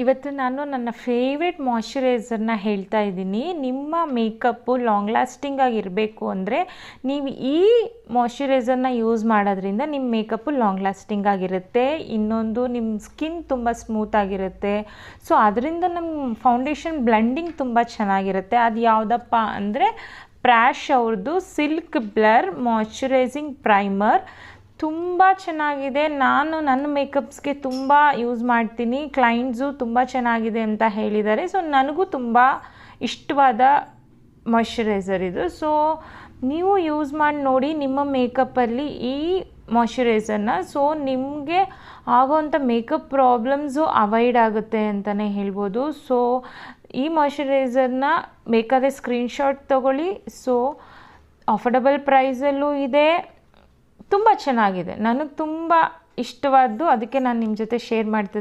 ಇವತ್ತು ನಾನು ನನ್ನ ಫೇವ್ರೆಟ್ ಮಾಯ್ಶ್ಚರೈಸರ್ನ ಹೇಳ್ತಾ ಇದ್ದೀನಿ. ನಿಮ್ಮ ಮೇಕಪ್ಪು ಲಾಂಗ್ ಲಾಸ್ಟಿಂಗ್ ಆಗಿರಬೇಕು ಅಂದರೆ ನೀವು ಈ ಮಾಯ್ಶ್ಚರೈಸರ್ನ ಯೂಸ್ ಮಾಡೋದ್ರಿಂದ ನಿಮ್ಮ ಮೇಕಪ್ಪು ಲಾಂಗ್ ಲಾಸ್ಟಿಂಗ್ ಆಗಿರುತ್ತೆ. ಇನ್ನೊಂದು ನಿಮ್ಮ ಸ್ಕಿನ್ ತುಂಬ ಸ್ಮೂತ್ ಆಗಿರುತ್ತೆ. ಸೊ ಅದರಿಂದ ನಮ್ಮ ಫೌಂಡೇಶನ್ ಬ್ಲೆಂಡಿಂಗ್ ತುಂಬ ಚೆನ್ನಾಗಿರುತ್ತೆ. ಅದು ಯಾವುದಪ್ಪ ಅಂದರೆ ಪ್ರಾಶ್ ಅವ್ರದ್ದು ಸಿಲ್ಕ್ ಬ್ಲರ್ ಮಾಯ್ಶ್ಚರೈಸಿಂಗ್ ಪ್ರೈಮರ್. ತುಂಬ ಚೆನ್ನಾಗಿದೆ. ನಾನು ನನ್ನ ಮೇಕಪ್ಸ್ಗೆ ತುಂಬ ಯೂಸ್ ಮಾಡ್ತೀನಿ. ಕ್ಲೈಂಟ್ಸು ತುಂಬ ಚೆನ್ನಾಗಿದೆ ಅಂತ ಹೇಳಿದ್ದಾರೆ. ಸೊ ನನಗೂ ತುಂಬ ಇಷ್ಟವಾದ ಮಾಯ್ಶ್ಚರೈಸರ್ ಇದು. ಸೊ ನೀವು ಯೂಸ್ ಮಾಡಿ ನೋಡಿ ನಿಮ್ಮ ಮೇಕಪ್ಪಲ್ಲಿ ಈ ಮಾಯ್ಶ್ಚರೈಸರ್ನ. ಸೊ ನಿಮಗೆ ಆಗೋವಂಥ ಮೇಕಪ್ ಪ್ರಾಬ್ಲಮ್ಸು ಅವಾಯ್ಡ್ ಆಗುತ್ತೆ ಅಂತಲೇ ಹೇಳ್ಬೋದು. ಸೊ ಈ ಮಾಯ್ಶ್ಚರೈಸರ್ನ ಬೇಕಾದರೆ ಸ್ಕ್ರೀನ್ಶಾಟ್ ತೊಗೊಳ್ಳಿ. ಸೊ ಅಫೋರ್ಡಬಲ್ ಪ್ರೈಸಲ್ಲೂ ಇದೆ, ತುಂಬ ಚೆನ್ನಾಗಿದೆ. ನನಗೆ ತುಂಬ ಇಷ್ಟವಾದ್ದು, ಅದಕ್ಕೆ ನಾನು ನಿಮ್ಮ ಜೊತೆ ಶೇರ್ ಮಾಡ್ತಿದ್ದೆ.